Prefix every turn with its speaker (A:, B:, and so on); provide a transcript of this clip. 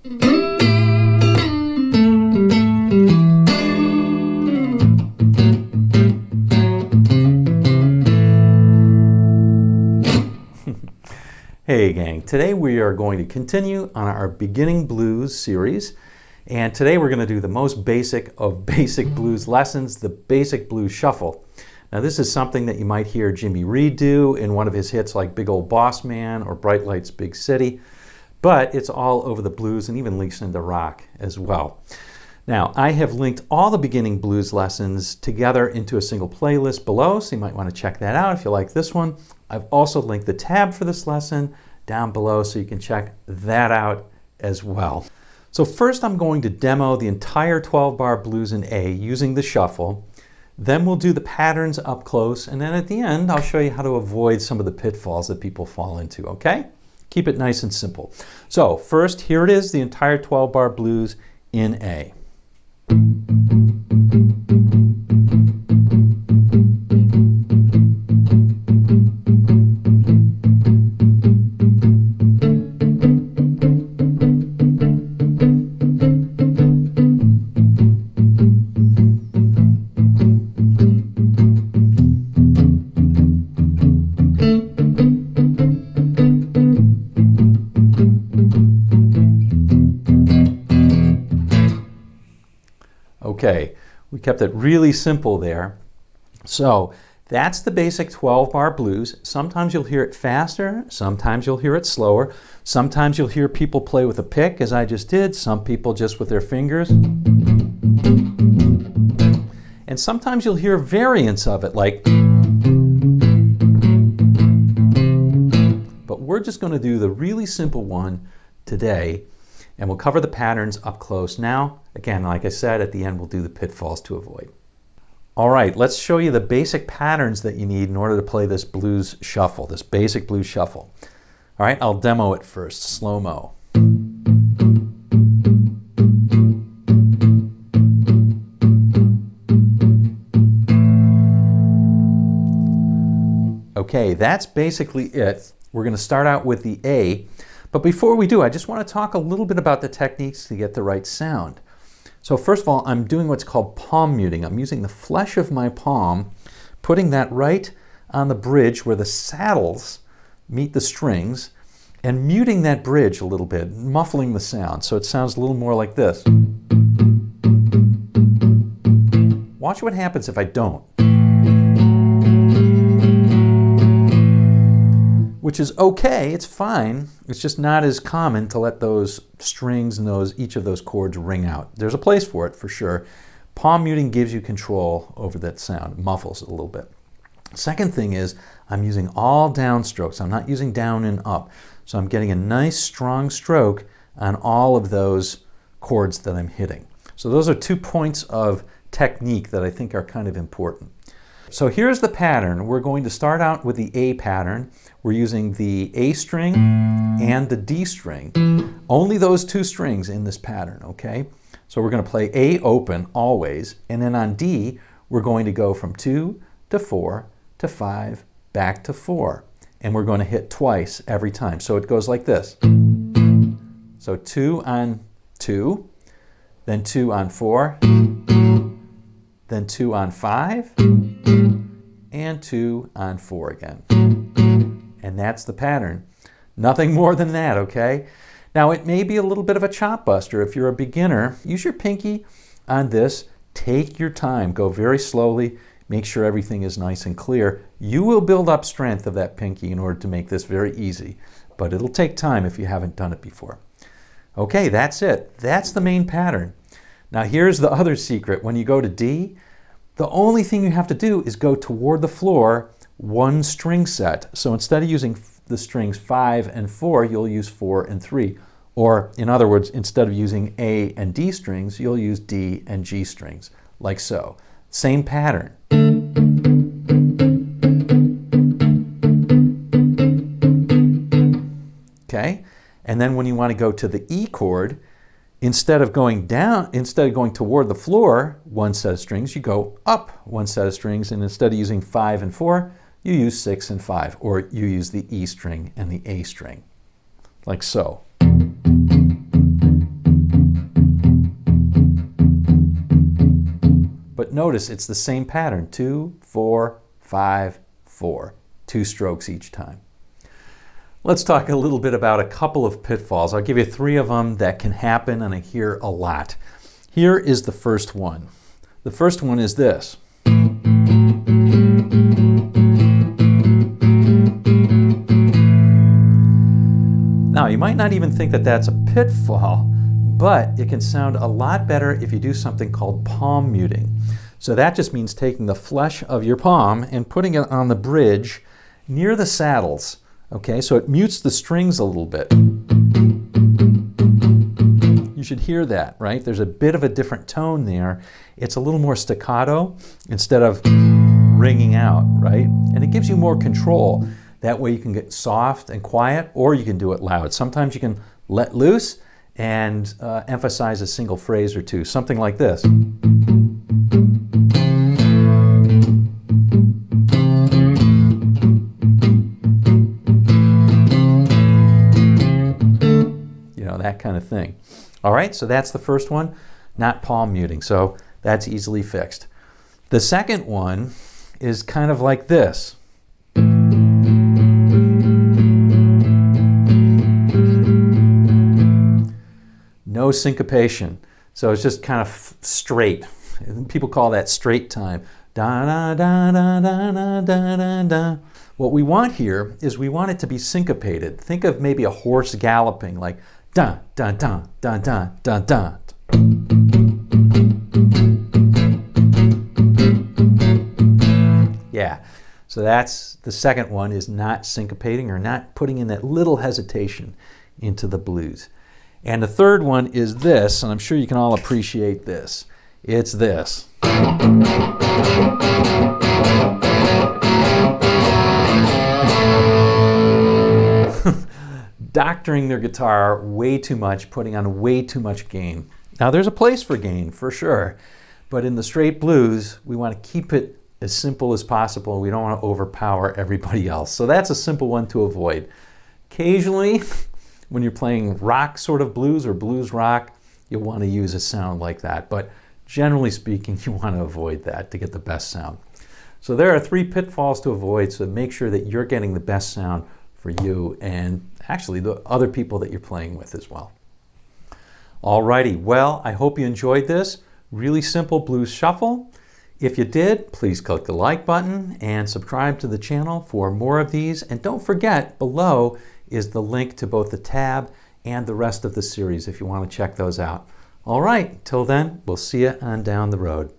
A: Hey gang, today we are going to continue on our Beginning Blues series, and today we're going to do the most basic of basic blues lessons, the basic blues shuffle. Now this is something that you might hear Jimmy Reed do in one of his hits like Big Old Boss Man or Bright Lights Big City, but it's all over the blues and even leaks into rock as well. Now I have linked all the Beginning Blues lessons together into a single playlist below, so you might want to check that out if you like this one. I've also linked the tab for this lesson down below so you can check that out as well. So first I'm going to demo the entire 12-bar blues in A using the shuffle. Then we'll do the patterns up close, and then at the end I'll show you how to avoid some of the pitfalls that people fall into, okay? Keep it nice and simple. So first, here it is, the entire 12-bar blues in A. Okay, we kept it really simple there. So that's the basic 12-bar blues. Sometimes you'll hear it faster, sometimes you'll hear it slower, sometimes you'll hear people play with a pick, as I just did, some people just with their fingers. And sometimes you'll hear variants of it, like. But we're just going to do the really simple one today, and we'll cover the patterns up close. Now, again, like I said, at the end we'll do the pitfalls to avoid. All right, let's show you the basic patterns that you need in order to play this blues shuffle, this basic blues shuffle. All right, I'll demo it first, slow-mo. Okay, that's basically it. We're going to start out with the A. But before we do, I just want to talk a little bit about the techniques to get the right sound. So first of all, I'm doing what's called palm muting. I'm using the flesh of my palm, putting that right on the bridge where the saddles meet the strings, and muting that bridge a little bit, muffling the sound, so it sounds a little more like this. Watch what happens if I don't. Which is okay, it's fine. It's just not as common to let those strings and each of those chords ring out. There's a place for it, for sure. Palm muting gives you control over that sound. It muffles it a little bit. Second thing is, I'm using all down strokes. I'm not using down and up. So I'm getting a nice strong stroke on all of those chords that I'm hitting. So those are 2 points of technique that I think are kind of important. So here's the pattern. We're going to start out with the A pattern. We're using the A string and the D string. Only those 2 strings in this pattern, okay? So we're going to play A open always, and then on D, we're going to go from 2 to 4 to 5, back to 4. And we're going to hit twice every time. So it goes like this. So 2 on 2, then 2 on 4, then 2 on 5, and 2 on 4 again. And that's the pattern. Nothing more than that, okay? Now it may be a little bit of a chop buster. If you're a beginner, use your pinky on this. Take your time. Go very slowly. Make sure everything is nice and clear. You will build up strength of that pinky in order to make this very easy. But it'll take time if you haven't done it before. Okay, that's it. That's the main pattern. Now here's the other secret. When you go to D, the only thing you have to do is go toward the floor 1 string set. So instead of using the strings 5 and 4, you'll use 4 and 3. Or in other words, instead of using A and D strings, you'll use D and G strings, like so. Same pattern. Okay? And then when you want to go to the E chord, instead of going toward the floor 1 set of strings, you go up 1 set of strings, and instead of using 5 and 4, you use 6 and 5, or you use the E string and the A string, like so. notice it's the same pattern, 2, 4, 5, 4, 2 strokes each time. Let's talk a little bit about a couple of pitfalls. I'll give you 3 of them that can happen and I hear a lot. Here is the first one. The first one is this. Now, you might not even think that that's a pitfall, but it can sound a lot better if you do something called palm muting. So that just means taking the flesh of your palm and putting it on the bridge near the saddles. Okay, so it mutes the strings a little bit. You should hear that, right? There's a bit of a different tone there. It's a little more staccato instead of ringing out, right? And it gives you more control. That way you can get soft and quiet, or you can do it loud. Sometimes you can let loose and emphasize a single phrase or two, something like this. You know, that kind of thing. All right, so that's the first one, not palm muting. So that's easily fixed. The second one is kind of like this. No syncopation. So it's just kind of straight. People call that straight time. Da da da da da da da da da. What we want here is we want it to be syncopated. Think of maybe a horse galloping, like dun dun dun dun dun dun dun. Yeah. So that's the second one, is not syncopating or not putting in that little hesitation into the blues. And the third one is this, and I'm sure you can all appreciate this. It's this. Doctoring their guitar way too much, putting on way too much gain. Now there's a place for gain, for sure, but in the straight blues, we want to keep it as simple as possible. We don't want to overpower everybody else. So that's a simple one to avoid. Occasionally, when you're playing rock sort of blues or blues rock, you'll want to use a sound like that. But generally speaking, you want to avoid that to get the best sound. So there are 3 pitfalls to avoid, so make sure that you're getting the best sound for you and actually the other people that you're playing with as well. Alrighty, well, I hope you enjoyed this really simple blues shuffle. If you did, please click the like button and subscribe to the channel for more of these. And don't forget, below is the link to both the tab and the rest of the series if you want to check those out. All right, till then, we'll see you on down the road.